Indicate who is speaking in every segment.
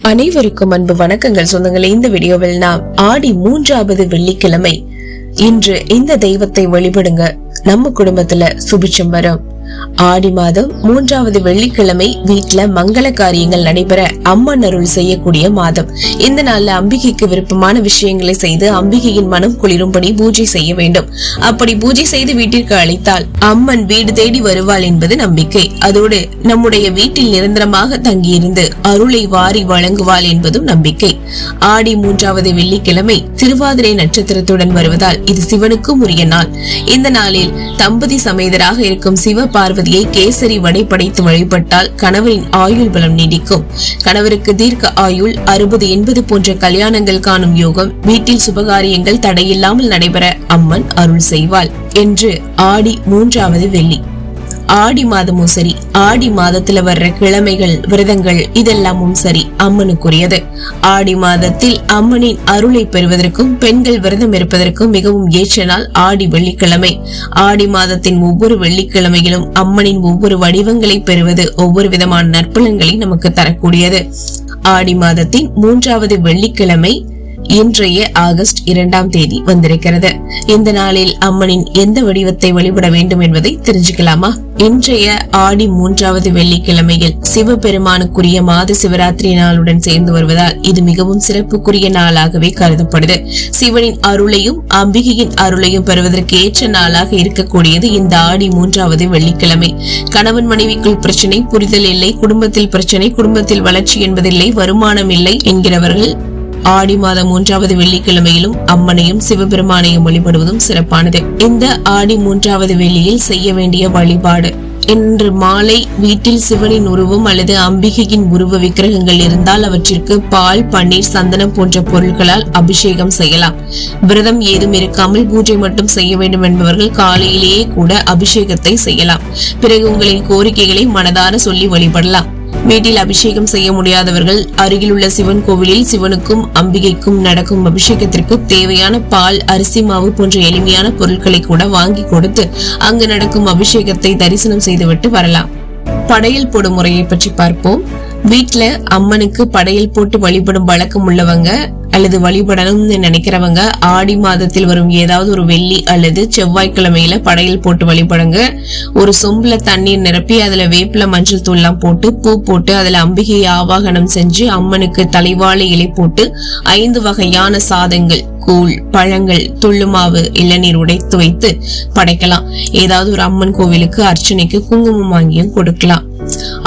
Speaker 1: அனைவருக்கும் அன்பு வணக்கங்கள் சொந்தங்களே. இந்த வீடியோவில் நாம் ஆடி 3வது வெள்ளிக்கிழமை இன்று இந்த தெய்வத்தை வழிபடுங்க, நம்ம குடும்பத்துல சுபிட்சம் வரும். ஆடி மாதம் 3வது வெள்ளிக்கிழமை வீட்டுல மங்கள காரியங்கள் நடைபெற அம்மன் அருள் செய்யக்கூடிய மாதம். இந்த நாள்ல அம்பிகைக்கு விருப்பமான விஷயங்களை செய்து அம்பிகையின் மனம் குளிரும்படி பூஜை செய்ய வேண்டும். அப்படி பூஜை செய்து வீட்டிற்கு அழைத்தால் அம்மன் வீடு தேடி வருவாள் என்பது நம்பிக்கை. அதோடு நம்முடைய வீட்டில் நிரந்தரமாக தங்கியிருந்து அருளை வாரி வழங்குவாள் என்பதும் நம்பிக்கை. ஆடி 3வது வெள்ளிக்கிழமை திருவாதிரை நட்சத்திரத்துடன் வருவதால் இது சிவனுக்கும் உரிய நாள். இந்த நாளில் தம்பதி சமேதராக இருக்கும் சிவ பார்வதியை கேசரி வடை படைத்து வழிபட்டால் கணவரின் ஆயுள் பலம் நீடிக்கும். கணவருக்கு தீர்க்க ஆயுள், 60-80 போன்ற கல்யாணங்கள் காணும் யோகம், வீட்டில் சுபகாரியங்கள் தடையில்லாமல் நடைபெற அம்மன் அருள் செய்வாள் என்று ஆடி 3வது வெள்ளி. ஆடி மாதமும் சரி, ஆடி மாதத்துல வர்ற கிழமைகள் விரதங்கள் இதெல்லாமும் சரி அம்மனுக்குரியது. ஆடி மாதத்தில் அம்மனின் அருளை பெறுவதற்கும் பெண்கள் விரதம் இருப்பதற்கும் மிகவும் ஏற்ற நாள் ஆடி வெள்ளிக்கிழமை. ஆடி மாதத்தின் ஒவ்வொரு வெள்ளிக்கிழமையிலும் அம்மனின் ஒவ்வொரு வடிவங்களை பெறுவது ஒவ்வொரு விதமான நற்பலன்களை நமக்கு தரக்கூடியது. ஆடி மாதத்தின் 3வது வெள்ளிக்கிழமை இன்றைய ஆகஸ்ட் 2ஆம் தேதி வந்திருக்கிறது. இந்த நாளில் அம்மனின் எந்த வடிவத்தை வழிபட வேண்டும் என்பதை தெரிஞ்சுக்கலாமா? இன்றைய ஆடி 3வது வெள்ளிக்கிழமையில் சிவபெருமானுக்குரிய மாத சிவராத்திரி நாளுடன் சேர்ந்து வருவதால் இது மிகவும் சிறப்புக்குரிய நாளாகவே கருதப்படுது. சிவனின் அருளையும் அம்பிகையின் அருளையும் பெறுவதற்கு ஏற்ற நாளாக இருக்கக்கூடியது இந்த ஆடி 3வது வெள்ளிக்கிழமை. கணவன் மனைவிக்குள் பிரச்சனை, புரிதல் இல்லை, குடும்பத்தில் பிரச்சனை, குடும்பத்தில் வளர்ச்சி என்பதில்லை, வருமானம் இல்லை என்கிறவர்கள் ஆடி மாதம் 3வது வெள்ளிக்கிழமையிலும் அம்மனையும் சிவபெருமானையும் வழிபடுவதும் சிறப்பானது. இந்த ஆடி 3வது வெள்ளியில் செய்ய வேண்டிய வழிபாடு: இன்று மாலை வீட்டில் சிவனின் உருவம் அல்லது அம்பிகையின் உருவ விக்கிரகங்கள் இருந்தால் அவற்றிற்கு பால், பன்னீர், சந்தனம் போன்ற பொருட்களால் அபிஷேகம் செய்யலாம். விரதம் ஏதும் இருக்காமல் பூஜை மட்டும் செய்ய வேண்டும் என்பவர்கள் காலையிலேயே கூட அபிஷேகத்தை செய்யலாம். பிறகு உங்களின் கோரிக்கைகளை மனதார சொல்லி வழிபடலாம். வீட்டில் அபிஷேகம் செய்ய முடியாதவர்கள் அருகில் உள்ள சிவன் கோவிலில் சிவனுக்கும் அம்பிகைக்கும் நடக்கும் அபிஷேகத்திற்கு தேவையான பால், அரிசி மாவு போன்ற எளிமையான பொருட்களை கூட வாங்கி கொடுத்து அங்கு நடக்கும் அபிஷேகத்தை தரிசனம் செய்துவிட்டு வரலாம். படையல் போடும் முறையை பற்றி பார்ப்போம். வீட்டுல அம்மனுக்கு படையல் போட்டு வழிபடும் வழக்கம் உள்ளவங்க அல்லது வழிபடணும்னு நினைக்கிறவங்க ஆடி மாதத்தில் வரும் ஏதாவது ஒரு வெள்ளி அல்லது செவ்வாய்க்கிழமையில படையல் போட்டு வழிபடுங்க. ஒரு சொம்புல தண்ணீர் நிரப்பி அதுல வேப்பில, மஞ்சள் தூள் எல்லாம் போட்டு பூ போட்டு அதுல அம்பிகையை ஆவாகனம் செஞ்சு அம்மனுக்கு தலைவாழை இலை போட்டு 5 வகையான சாதங்கள், கூழ், பழங்கள், துள்ளுமாவு, இளநீர் உடைத்து வைத்து படைக்கலாம். ஏதாவது ஒரு அம்மன் கோவிலுக்கு அர்ச்சனைக்கு குங்குமம் வாங்கியும் கொடுக்கலாம்.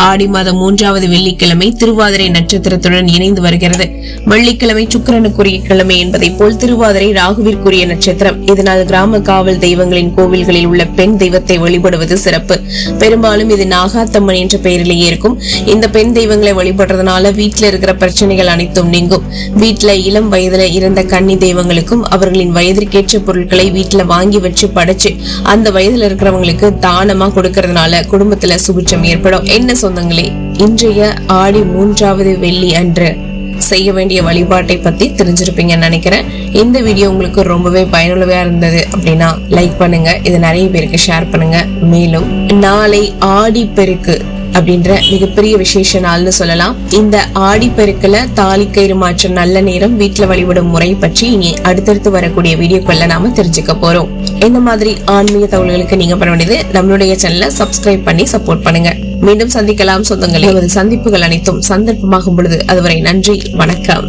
Speaker 1: ஆடி மாதம் 3வது வெள்ளிக்கிழமை திருவாதிரை நட்சத்திரத்துடன் இணைந்து வருகிறது. வெள்ளிக்கிழமை சுக்கிரனுக்குரிய கிழமை என்பதை போல் திருவாதிரை ராகுவிற்குரிய நட்சத்திரம். இதனால் கிராம காவல் தெய்வங்களின் கோவில்களில் உள்ள பெண் தெய்வத்தை வழிபடுவது சிறப்பு. பெரும்பாலும் இது நாகாத்தம்மன் என்ற பெயரிலேயே இருக்கும். இந்த பெண் தெய்வங்களை வழிபடுறதுனால வீட்டுல இருக்கிற பிரச்சனைகள் அனைத்தும் நீங்கும். வீட்டுல இளம் வயதுல இறந்த கன்னி தெய்வங்களுக்கும் அவர்களின் வயதிற்கேற்ற பொருட்களை வீட்டுல வாங்கி வச்சு படைச்சு அந்த வயதுல இருக்கிறவங்களுக்கு தானமா கொடுக்கறதுனால குடும்பத்துல சுபிட்சம் ஏற்படும். என்ன சொந்தங்களே, இன்றைய ஆடி 3வது வெள்ளி அன்று செய்ய வேண்டிய வழிபாட்டை பத்தி தெரிஞ்சிருப்பீங்கன்னு நினைக்கிறேன். இந்த வீடியோ உங்களுக்கு ரொம்பவே பயனுள்ளதா இருந்தது அப்படின்னா லைக் பண்ணுங்க, இதை நிறைய பேருக்கு ஷேர் பண்ணுங்க. மேலும் நாளை ஆடி பெருக்கு அப்படின்ற மிகப்பெரிய விசேஷ நாள்னு சொல்லலாம். இந்த ஆடி பெருக்குல தாலி கயிறு மாற்ற நல்ல நேரம், வீட்டுல வழிபடும் முறை பற்றி இனி அடுத்தடுத்து வரக்கூடிய வீடியோக்குள்ள நாம தெரிஞ்சுக்க போறோம். இந்த மாதிரி ஆன்மீக தகவல்களுக்கு நீங்க பண்ண வேண்டியது நம்மளுடைய சேனலை சப்ஸ்கிரைப் பண்ணி சப்போர்ட் பண்ணுங்க. மீண்டும் சந்திக்கலாம் சொந்தங்களே. சந்திப்புகள் அனைத்தும் சந்தர்ப்பமாகும் பொழுது அதுவரை நன்றி, வணக்கம்.